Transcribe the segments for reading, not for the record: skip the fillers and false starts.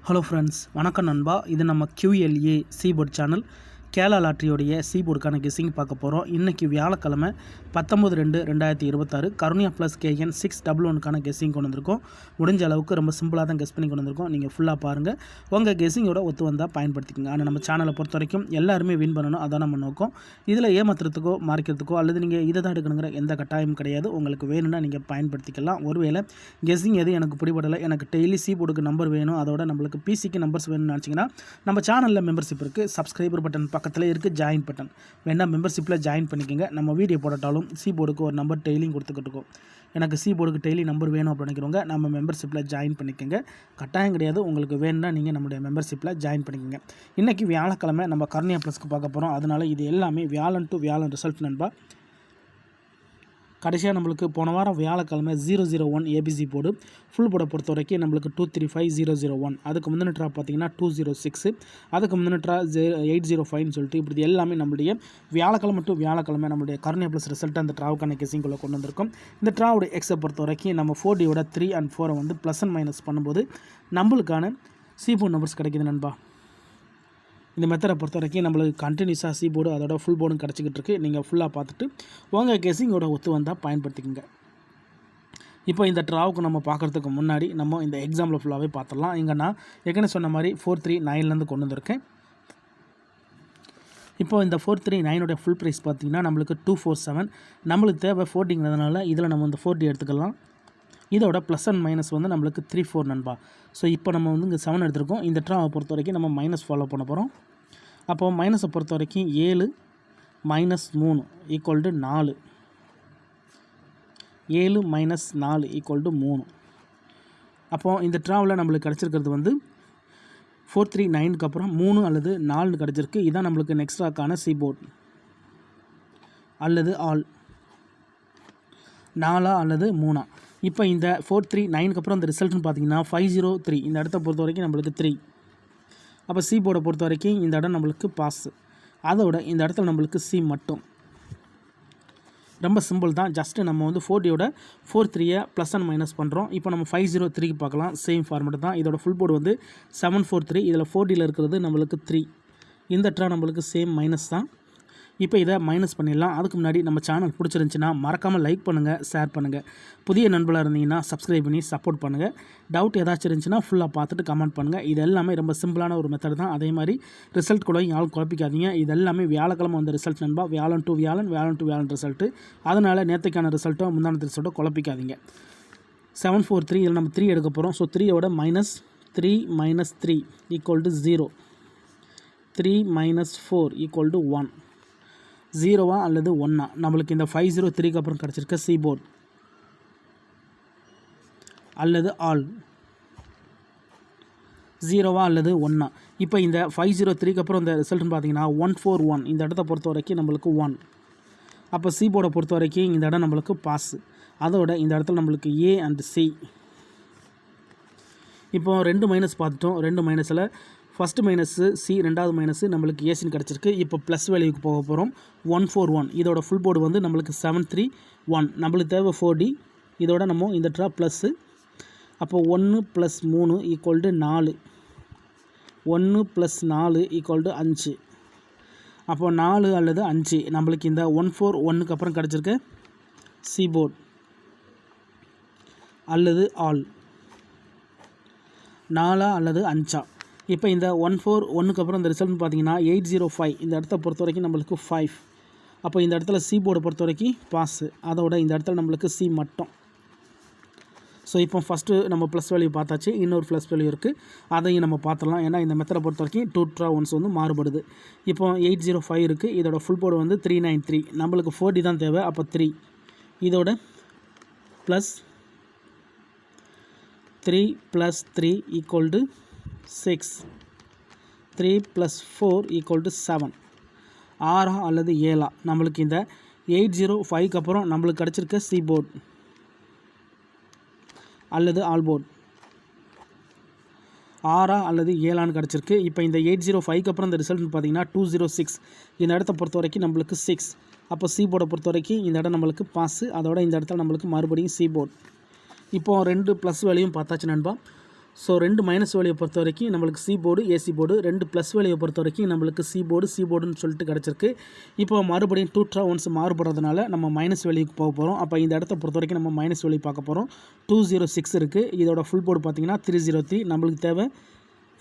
Hello friends, வணக்கம் நண்பா. இது நம்ம QLA சீபோர்ட் சேனல். கேரளா லாட்ரியோடைய சீபோர்டுக்கான கெஸ்ஸிங் பார்க்க போகிறோம். இன்றைக்கி வியாழக்கிழமை 19/2/2026 கருணியா ப்ளஸ் KN 611க்கான கெஸ்ஸிங் கொண்டு வந்திருக்கோம். முடிஞ்ச அளவுக்கு ரொம்ப சிம்பிளாக தான் கெஸ் பண்ணி கொண்டு வந்திருக்கோம். நீங்கள் ஃபுல்லாக பாருங்கள். உங்கள் கெஸ்ஸிங்கோட ஒத்து வந்தால் பயன்படுத்திக்கோங்க. ஆனால் நம்ம சேனலை பொறுத்த வரைக்கும் எல்லாருமே வின் பண்ணணும், அதான் நம்ம நோக்கம். இதில் ஏமாத்துறதுக்கோ மார்க்கிறதுக்கோ அல்லது நீங்கள் இதை தான் எடுக்கணுங்கிற எந்த கட்டாயமும் கிடையாது. உங்களுக்கு வேணும்னா நீங்கள் பயன்படுத்திக்கலாம். ஒருவேளை கெஸ்ஸிங் எது எனக்கு பிடிபடலை, எனக்கு டெய்லி சீபோர்டுக்கு நம்பர் வேணும், அதோட நம்மளுக்கு பிசிக்கு நம்பர்ஸ் வேணும்னு நினச்சிங்கன்னா நம்ம சேனலில் மெம்பர்ஷிப் இருக்குது. சப்ஸ்கிரைபர் பட்டன் பக்கத்தில் இருக்குது ஜாயின் பட்டன், வேணால் மெம்பர்ஷிப்பில் ஜாயின் பண்ணிக்கோங்க. நம்ம வீடியோ போட்டாலும் சீபோர்டுக்கு ஒரு நம்பர் டெய்லியும் கொடுத்துக்கிட்டு இருக்கோம். எனக்கு சீபோர்டுக்கு டெய்லி நம்பர் வேணும் அப்படின்னு நினைக்கிறவங்க நம்ம மெம்பர்ஷிப்பில் ஜாயின் பண்ணிக்கோங்க. கட்டாயம் கிடையாது, உங்களுக்கு வேணும்னா நீங்கள் நம்முடைய மெம்பர்ஷிப்பில் ஜாயின் பண்ணிக்கோங்க. இன்றைக்கி வியாழக்கிழமை நம்ம கருணியா ப்ளஸ்க்கு பார்க்க போகிறோம். அதனால் இது எல்லாமே வியாழன் டு வியாழன் ரிசல்ட் நண்பா. கடைசியாக நம்மளுக்கு போன வாரம் வியாழக்கிழமை 001 ABC போர்டு ஃபுல் போர்டை பொறுத்த வரைக்கும் நம்மளுக்கு 235001, அதுக்கு முந்தின ட்ரா பார்த்தீங்கன்னா 206, அதுக்கு முந்தின ட்ரா 805ன்னு சொல்லிட்டு இப்படி எல்லாமே நம்மளுடைய வியாழக்கிழமை டு வியாழக்கிழமை நம்மளுடைய கருணியா ப்ளஸ் ரிசல்ட்டை அந்த ட்ராவுக்கான கெஸ்ஸிங்குள்ளே கொண்டு வந்திருக்கோம். இந்த ட்ராவோட எக்ஸை பொறுத்த வரைக்கும் நம்ம 4Dயோட 3 and 4 வந்து ப்ளஸ் அண்ட் மைனஸ் பண்ணும்போது நம்மளுக்கான சீபோர்ட் நம்பர்ஸ் கிடைக்குது நண்பா. இந்த மெத்தடை பொறுத்த வரைக்கும் நம்மளுக்கு கண்டினியூஸாக சீபோர்டு அதோட ஃபுல் போர்டும் கிடச்சிக்கிட்டு இருக்குது. நீங்கள் ஃபுல்லாக பார்த்துட்டு உங்கள் கெஸ்ஸிங்கோட ஒத்து வந்தால் பயன்படுத்திக்கோங்க. இப்போ இந்த ட்ராவுக்கு நம்ம பார்க்குறதுக்கு முன்னாடி நம்ம இந்த எக்ஸாம்பிள் ஃபுல்லாகவே பார்த்துடலாம். இங்கே நான் ஏற்கனவே சொன்ன மாதிரி 439லேருந்து கொண்டு வந்திருக்கேன். இப்போ இந்த 439 ஃபுல் ப்ரைஸ் பார்த்திங்கன்னா நம்மளுக்கு 247. நம்மளுக்கு தேவை 40ங்கிறதுனால இதில் நம்ம இந்த 40 எடுத்துக்கலாம். இதோட ப்ளஸ் அண்ட் மைனஸ் வந்து நம்மளுக்கு 34 நண்பா. ஸோ இப்போ நம்ம வந்து இங்கே 7 எடுத்துருக்கோம். இந்த ட்ராவை பொறுத்த வரைக்கும் நம்ம மைனஸ் ஃபாலோ பண்ண போகிறோம். அப்போது மைனஸை பொறுத்த வரைக்கும் 7 - 3 = 4, 7 - 4 = 3. அப்போது இந்த ட்ராவில் நம்மளுக்கு கிடச்சிருக்கிறது வந்து 439க்கு அப்புறம் 3 அல்லது 4 கிடச்சிருக்கு. இதுதான் நம்மளுக்கு நெக்ஸ்ட் ட்ராக்கான சீபோர்ட் அல்லது ஆல் 4 அல்லது 3. இப்போ இந்த 439க்கு அப்புறம் இந்த ரிசல்ட்னு பார்த்தீங்கன்னா 503. இந்த இடத்த பொறுத்த வரைக்கும் நம்மளுக்கு 3. அப்போ சி போர்டை பொறுத்த வரைக்கும் இந்த இடம் நம்மளுக்கு பாஸ், அதோட இந்த இடத்துல நம்மளுக்கு சி மட்டும். ரொம்ப சிம்பிள் தான். ஜஸ்ட்டு நம்ம வந்து 4Dயோட 43 ப்ளஸ் அண்ட் மைனஸ் பண்ணுறோம். இப்போ நம்ம 503க்கு பார்க்கலாம். சேம் ஃபார்மெட் தான். இதோட ஃபுல் போர்டு வந்து 743. இதில் 4Dயில் இருக்கிறது நம்மளுக்கு 3. இந்த ட்ரா நம்மளுக்கு சேம் மைனஸ் தான். இப்போ இதை மைனஸ் பண்ணிடலாம். அதுக்கு முன்னாடி நம்ம சேனல் பிடிச்சிருந்துச்சின்னா மறக்காமல் லைக் பண்ணுங்கள், ஷேர் பண்ணுங்கள். புதிய நண்பர்களாக இருந்தீங்கன்னா சப்ஸ்கிரைப் பண்ணி சப்போர்ட் பண்ணுங்கள். டவுட் ஏதாச்சும் இருந்துச்சுன்னா ஃபுல்லாக பார்த்துட்டு கமெண்ட் பண்ணுங்கள். இது எல்லாமே ரொம்ப சிம்பிளான ஒரு மெத்தட் தான். அதே மாதிரி ரிசல்ட் கூட யாரும் குழப்பிக்காதீங்க. இது எல்லாமே வியாழக்கிழமை வந்த ரிசல்ட் நண்பா. வியாழன் டு வியாழன் ரிசல்ட்டு. அதனால் நேற்றுக்கான ரிசல்ட்டோ முந்தான ரிசல்ட்டோ குழப்பிக்காதீங்க. 743 இதில் நம்ம 3 எடுக்க போகிறோம். ஸோ 3யோட -3 - 3 = 0, 3 - 4 = 1. 0வா அல்லது 1ஆ நம்மளுக்கு இந்த 503க்கு அப்புறம் கிடச்சிருக்க சீபோர்ட் அல்லது ஆல் 0வா அல்லது 1ஆ. இப்போ இந்த 503க்கு அப்புறம் இந்த ரிசல்ட்னு பார்த்தீங்கன்னா 141. இந்த இடத்த பொறுத்த வரைக்கும் நம்மளுக்கு 1. அப்போ சீபோர்டை பொறுத்த வரைக்கும் இந்த இடம் நம்மளுக்கு பாஸ், அதோட இந்த இடத்துல நம்மளுக்கு A and C. இப்போ 2 மைனஸ் பார்த்துட்டோம். 2 மைனஸில் ஃபஸ்ட்டு மைனஸு C, ரெண்டாவது மைனஸு நம்மளுக்கு ஏசின்னு கிடச்சிருக்கு. இப்போ ப்ளஸ் வேல்யூக்கு போக போகிறோம். 141. இதோட ஃபுல் போர்டு வந்து நம்மளுக்கு 731. நம்மளுக்கு தேவை 4D. இதோட நம்ம இந்த ட்ரா ப்ளஸ்ஸு. அப்போ 1 + 3 = 4, 1 + 4 = 5. அப்போ 4 அல்லது 5 நம்மளுக்கு இந்த 141க்கு அப்புறம் கிடச்சிருக்க சீபோர்ட் அல்லது ஆல் 4 அல்லது 5. இப்போ இந்த 141க்கு அப்புறம் இந்த ரிசல்ட்னு பார்த்தீங்கன்னா 805. இந்த இடத்த பொறுத்த வரைக்கும் நம்மளுக்கு 5. அப்போ இந்த இடத்துல சி போர்டை பொறுத்த வரைக்கும் பாஸு, அதோட இந்த இடத்துல நம்மளுக்கு சி மட்டும். ஸோ இப்போ ஃபஸ்ட்டு நம்ம ப்ளஸ் வேல்யூ பார்த்தாச்சு. இன்னொரு ப்ளஸ் வேல்யூ இருக்குது, அதையும் நம்ம பார்த்துடலாம். ஏன்னா இந்த மெத்தடை பொறுத்த வரைக்கும் 2 ட்ரா ஒன்ஸ் வந்து மாறுபடுது. இப்போ 805 இருக்குது. இதோட ஃபுல் போர்டு வந்து 393. நம்மளுக்கு 4D தான் தேவை. அப்போ 3. இதோட ப்ளஸ் 3 + 3 = 6, 3 + 4 = 7. 6ஆ அல்லது 7ஆ நம்மளுக்கு இந்த 805க்கு அப்புறம் நம்மளுக்கு கிடச்சிருக்க சி போர்ட் அல்லது ஆல் போர்ட் 6ஆ அல்லது 7ஆன்னு கிடச்சிருக்கு. இப்போ இந்த 805க்கு அப்புறம் இந்த ரிசல்ட்னு பார்த்தீங்கன்னா 206. இந்த இடத்த பொறுத்த வரைக்கும் நம்மளுக்கு 6. அப்போ சி போர்டை பொறுத்த வரைக்கும் இந்த இடம் நம்மளுக்கு பாஸு, அதோட இந்த இடத்துல நம்மளுக்கு மறுபடியும் சி போர்ட். இப்போ 2 ப்ளஸ் வேல்யூயும் பார்த்தாச்சு நண்பா. ஸோ 2 மைனஸ் வேல்யூ பொறுத்த வரைக்கும் நம்மளுக்கு C board AC board, 2 plus value பொறுத்த வரைக்கும் நம்மளுக்கு சி போர்டுன்னு சொல்லிட்டு கிடச்சிருக்கு. இப்போ மறுபடியும் 2 ட்ரா ஒன்ஸ் மாறுபடுறதுனால நம்ம மைனஸ் வேல்யூக்கு போக போகிறோம். அப்போ இந்த இடத்த பொறுத்த வரைக்கும் நம்ம மைனஸ் வேல்யூ பார்க்க போகிறோம். 206 இருக்குது. இதோட ஃபுல் போர்டு பார்த்திங்கன்னா 303. நம்மளுக்கு தேவை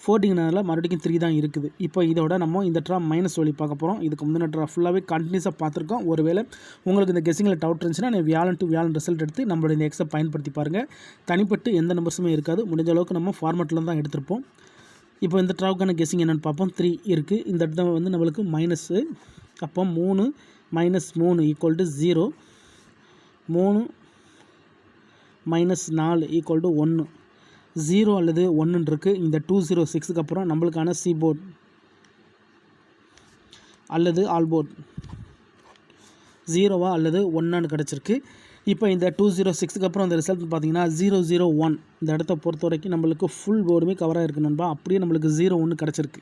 14னால மறுபடியும் 3 தான் இருக்குது. இப்போ இதோட நம்ம இந்த ட்ரா மைனஸ் வேல்யூ பார்க்க போகிறோம். இதுக்கு முந்தின ட்ரா ஃபுல்லாகவே கண்டினியூஸாக பார்த்துருக்கோம். ஒருவேளை உங்களுக்கு இந்த கெஸ்ஸிங்கில் டவுட் இருந்துச்சுன்னா நீங்கள் வியாழன் டு வியாழன் ரிசல்ட் எடுத்து நம்மளோட இந்த எக்ஸை பயன்படுத்தி பாருங்கள். தனிப்பட்டு எந்த நம்பர்ஸுமே இருக்காது. முடிஞ்ச அளவுக்கு நம்ம ஃபார்மேட்டில் தான் எடுத்திருப்போம். இப்போ இந்த ட்ராவுக்கான கெஸ்ஸிங் என்னென்னு பார்ப்போம். 3 இருக்குது. இந்த இடத்த வந்து நம்மளுக்கு மைனஸு. அப்போ 3 minus 3 equal to 0. 3 minus 4 equal to 1. 0 அல்லது 1 இருக்குது. இந்த 206க்கு அப்புறம் நம்மளுக்கான சி போர்ட் அல்லது ஆல் போர்ட் 0வா அல்லது 1ஆன்னு கிடச்சிருக்கு. இப்போ இந்த 206க்கு அப்புறம் அந்த ரிசல்ட் பார்த்தீங்கன்னா 001. இந்த இடத்த பொறுத்த வரைக்கும் நம்மளுக்கு ஃபுல் போர்டுமே கவராக இருக்குது நண்பா. அப்படியே நம்மளுக்கு 0 கிடச்சிருக்கு.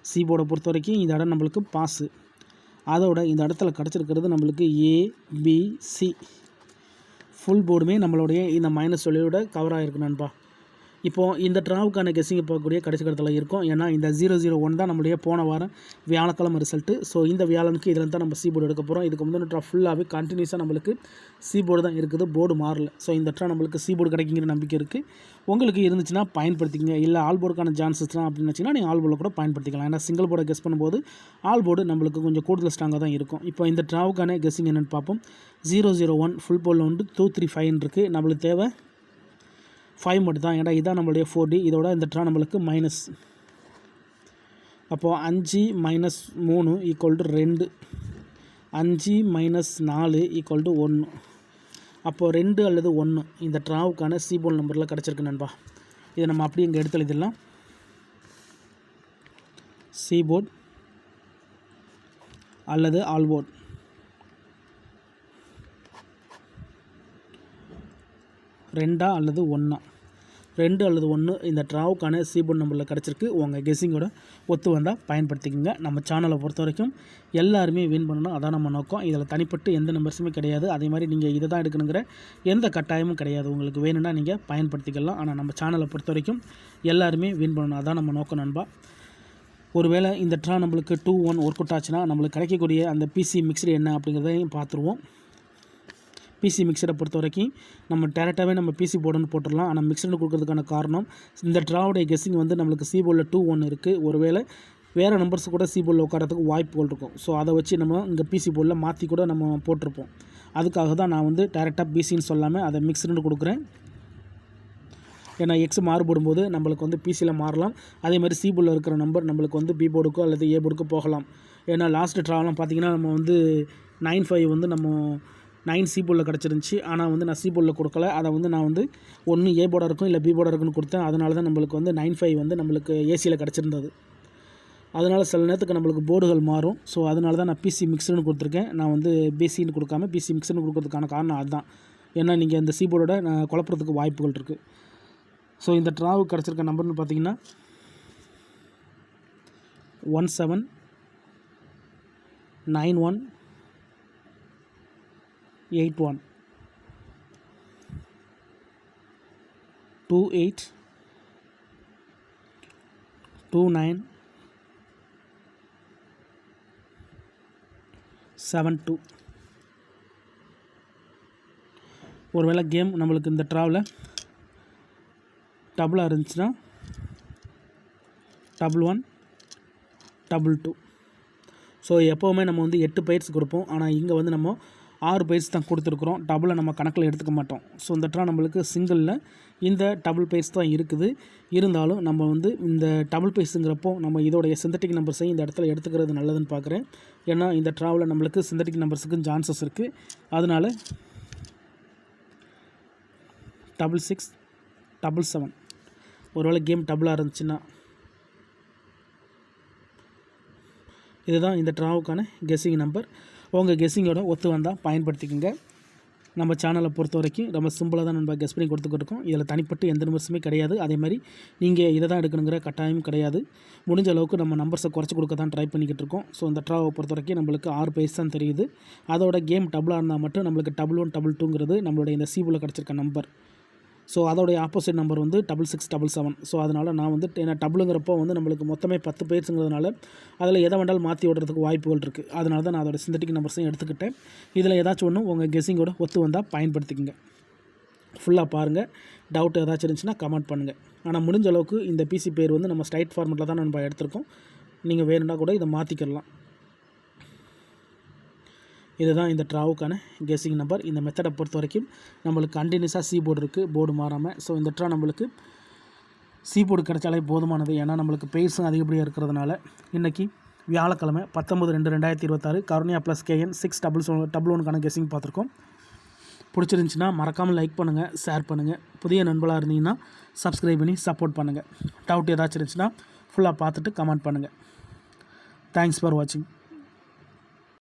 சி போர்டை பொறுத்த வரைக்கும் இந்த இடம் நம்மளுக்கு பாஸு. அதோட இந்த இடத்துல கிடச்சிருக்கிறது நம்மளுக்கு ஏபிசி ஃபுல் போர்டுமே நம்மளுடைய இந்த மைனஸ் வேல்யூவோட கவராக இருக்குது நண்பா. இப்போது இந்த ட்ராவுக்கான கெஸ்ஸிங் பார்க்கக்கூடிய கடைசி கடத்தில் இருக்கும். ஏன்னா இந்த 001 தான் நம்மளுடைய போன வாரம் வியாழக்கிழமை ரிசல்ட்டு. ஸோ இந்த வியாழனுக்கு இதில் தான் நம்ம சி போர்டு எடுக்க போகிறோம். இதுக்கு முந்தின ட்ரா ஃபுல்லாகவே கண்டினியூஸாக நம்மளுக்கு சி போர்டு தான் இருக்குது. போர்டு மாறல. ஸோ இந்த ட்ரா நம்மளுக்கு சி போர்டு கிடைக்குங்கிற நம்பிக்கை இருக்குது. உங்களுக்கு இருந்துச்சுன்னா பயன்படுத்திக்கங்க. இல்லை ஆல் போர்டுக்கான சான்சஸ்லாம் அப்படின்னு வச்சிங்கன்னா நீங்கள் ஆல் போர்டில் கூட பயன்படுத்திக்கலாம். ஏன்னா சிங்கிள் போர்டை கெஸ் பண்ணும்போது ஆல் போர்டு நம்மளுக்கு கொஞ்சம் கூடுதல் ஸ்ட்ராங்காக தான் இருக்கும். இப்போ இந்த ட்ராவுக்கான கெஸ்ஸிங் என்னென்னு பார்ப்போம். 001 ஃபுல் போர்டில் வந்து 235 இருக்குது. நம்மளுக்கு தேவை 5 மட்டும் தான். ஏன்னா இதான் நம்மளுடைய 4D. இதோட இந்த ட்ரா நம்மளுக்கு மைனஸ். அப்போது 5 minus 3 equal to 2. 5 minus 4 equal to 1. அப்போது 2 அல்லது 1 இந்த ட்ராவுக்கான சி போர்டு நம்பரில் கிடச்சிருக்கு நண்பா. இதை நம்ம அப்படியே இங்கே எடுத்து எழுதிடலாம். சி போர்டு அல்லது ஆல் போர்டு. ரெண்டா அல்லது 1 2 அல்லது 1 இந்த ட்ராவுக்கான சி போர்டு நம்பரில் கிடச்சிருக்கு. உங்கள் கெஸ்ஸிங்கோட ஒத்து வந்தால் பயன்படுத்திக்கோங்க. நம்ம சேனலை பொறுத்த வரைக்கும் எல்லாருமே வின் பண்ணணும். அதான் நம்ம நோக்கம். இதில் தனிப்பட்டு எந்த நம்பர்ஸுமே கிடையாது. அதே மாதிரி நீங்கள் இதை தான் எடுக்கணுங்கிற எந்த கட்டாயமும் கிடையாது. உங்களுக்கு வேணும்னா நீங்கள் பயன்படுத்திக்கலாம். ஆனால் நம்ம சேனலை பொறுத்த வரைக்கும் எல்லாருமே வின் பண்ணணும். அதான் நம்ம நோக்கம் நண்பா. ஒருவேளை இந்த ட்ரா நம்மளுக்கு 2-1 ஒர்க் அவுட் ஆச்சுன்னா நம்மளுக்கு கிடைக்கக்கூடிய அந்த பிசி மிக்சடு என்ன அப்படிங்கிறதையும் பார்த்துருவோம். பிசி மிக்சரை பொறுத்த வரைக்கும் நம்ம டேரெக்டாகவே நம்ம பிசி போர்டுன்னு போட்டுடலாம். ஆனால் மிக்சர்னு கொடுக்கறதுக்கான காரணம் இந்த ட்ராவுடைய கெஸ்ஸிங் வந்து நம்மளுக்கு சி போர்டில் 2-1 இருக்குது. ஒருவேளை வேறு நம்பர்ஸ் கூட சி போர்டில் உட்காரத்துக்கு வாய்ப்புகள் இருக்கும். ஸோ அதை வச்சு நம்ம இங்கே பிசி போர்டில் மாற்றி கூட நம்ம போட்டிருப்போம். அதுக்காக தான் நான் வந்து டேரெக்டாக பிசின்னு சொல்லாமல் அதை மிக்சர்னு கொடுக்குறேன். ஏன்னா எக்ஸ் மாறுபடும் போது நம்மளுக்கு வந்து பிசியில் மாறலாம். அதே மாதிரி சி போர்டில் இருக்கிற நம்பர் நம்மளுக்கு வந்து பி போர்டுக்கோ அல்லது ஏ போர்டுக்கோ போகலாம். ஏன்னா லாஸ்ட்டு ட்ராவெலாம் பார்த்திங்கன்னா நம்ம வந்து 9-5 வந்து நம்ம 9 சி போர்டில் கிடச்சிருந்துச்சி. ஆனால் வந்து நான் சி போர்டில் கொடுக்கல. அதை வந்து நான் வந்து ஒன்று ஏ போர்டாக இருக்கும் இல்லை பி போர்டாக இருக்குன்னு கொடுத்தேன். அதனால தான் நம்மளுக்கு வந்து 9-5 வந்து நம்மளுக்கு ஏசியில் கிடச்சிருந்தது. அதனால் சில நேரத்துக்கு நம்மளுக்கு போர்டுகள் மாறும். ஸோ அதனால தான் நான் பிசி மிக்சர்னு கொடுத்துருக்கேன். நான் வந்து பிசின்னு கொடுக்காம பிசி மிக்சர்னு கொடுக்கறதுக்கான காரணம் அதுதான். ஏன்னா நீங்கள் இந்த சி போர்டோட குழப்பறதுக்கு வாய்ப்புகள் இருக்குது. ஸோ இந்த ட்ராவுக்கு கிடச்சிருக்க நம்பர்னு பார்த்தீங்கன்னா 179181 282972. ஒருவேளை கேம் நம்மளுக்கு இந்த ட்ராவில் டபுளாக இருந்துச்சுன்னா 11 22. ஸோ எப்போவுமே நம்ம வந்து 8 பயிற்சி கொடுப்போம். ஆனால் இங்கே வந்து நம்ம 6 பயிற்சி தான் கொடுத்துருக்குறோம். டபுளை நம்ம கணக்கில் எடுத்துக்க மாட்டோம். ஸோ இந்த ட்ரா நம்மளுக்கு சிங்கிளில் இந்த டபுள் பயிற்சி தான் இருக்குது. இருந்தாலும் நம்ம வந்து இந்த டபுள் பயிற்சிங்கிறப்போ நம்ம இதோடைய சிந்தட்டிக் நம்பர்ஸையும் இந்த இடத்துல எடுத்துக்கிறது நல்லதுன்னு பார்க்குறேன். ஏன்னா இந்த ட்ராவில் நம்மளுக்கு சிந்தட்டிக் நம்பர்ஸுக்கு சான்சஸ் இருக்குது. அதனால் 66 77 ஒருவேளை கேம் டபுளாக இருந்துச்சுன்னா இதுதான் இந்த ட்ராவுக்கான கெஸ்ஸிங் நம்பர். உங்கள் கெஸ்ஸிங்கோட ஒத்து வந்தால் பயன்படுத்திக்கோங்க. நம்ம சேனலை பொறுத்த வரைக்கும் ரொம்ப சிம்பிளாக தான் நம்ம கெஸ் பண்ணி கொடுத்துக்கிட்டு இருக்கோம். இதில் தனிப்பட்டு எந்த நம்பர்ஸுமே கிடையாது. அதே மாதிரி நீங்கள் இதை தான் எடுக்கணுங்கிற கட்டாயம் கிடையாது. முடிஞ்ச அளவுக்கு நம்ம நம்பர்ஸை குறைச்சி கொடுக்க தான் ட்ரை பண்ணிக்கிட்டு இருக்கோம். ஸோ இந்த ட்ராவை பொறுத்த வரைக்கும் நம்மளுக்கு 6 பைஸ் தான் தெரியுது. அதோட கேம் டபுளாக இருந்தால் மட்டும் நம்மளுக்கு 11 22ங்கிறது நம்மளுடைய இந்த சீவில் கிடச்சிருக்க நம்பர். ஸோ அதோடைய ஆப்போசிட் நம்பர் வந்து 6677. ஸோ அதனால் நான் வந்து ஏன்னா டபுளுங்கிறப்போ வந்து நம்மளுக்கு மொத்தமே 10 பேர்ஸுங்கிறதுனால அதில் எதை வேண்டாலும் மாற்றி விடுறதுக்கு வாய்ப்புகள் இருக்குது. அதனால தான் நான் அதோட சிந்தட்டிக் நம்பர்ஸையும் எடுத்துக்கிட்டேன். இதில் ஏதாச்சும் ஒன்று உங்கள் கெஸ்ஸிங்கோட ஒத்து வந்தால் பயன்படுத்திக்கங்க. ஃபுல்லாக பாருங்கள். டவுட் ஏதாச்சும் இருந்துச்சுன்னா கமெண்ட் பண்ணுங்கள். ஆனால் முடிஞ்ச அளவுக்கு இந்த பிசி பேர் வந்து நம்ம ஸ்ட்ரைட் ஃபார்மெட்டில் தான் நம்ம எடுத்திருக்கோம். நீங்கள் வேணும்னா கூட இதை மாற்றிக்கலாம். இதுதான் இந்த ட்ராவுக்கான கெஸ்ஸிங் நம்பர். இந்த மெத்தடை பொறுத்த வரைக்கும் நம்மளுக்கு கண்டினியூஸாக சி போர்டு இருக்குது, போர்டு மாறாமல். ஸோ இந்த ட்ரா நம்மளுக்கு சி போர்டு கிடைச்சாலே போதுமானது. ஏன்னா நம்மளுக்கு பேஸும் அதிகப்படியாக இருக்கிறதுனால. இன்றைக்கி வியாழக்கிழமை 19/2/2026 கருணியா ப்ளஸ் KN 611 கெஸ்ஸிங் பார்த்துருக்கோம். பிடிச்சிருந்துச்சின்னா மறக்காமல் லைக் பண்ணுங்கள், ஷேர் பண்ணுங்கள். புதிய நண்பர்களாக இருந்தீங்கன்னா சப்ஸ்கிரைப் பண்ணி சப்போர்ட் பண்ணுங்கள். டவுட் ஏதாச்சும் இருந்துச்சுன்னா ஃபுல்லாக பார்த்துட்டு கமெண்ட் பண்ணுங்கள். தேங்க்ஸ் ஃபார் வாட்சிங்.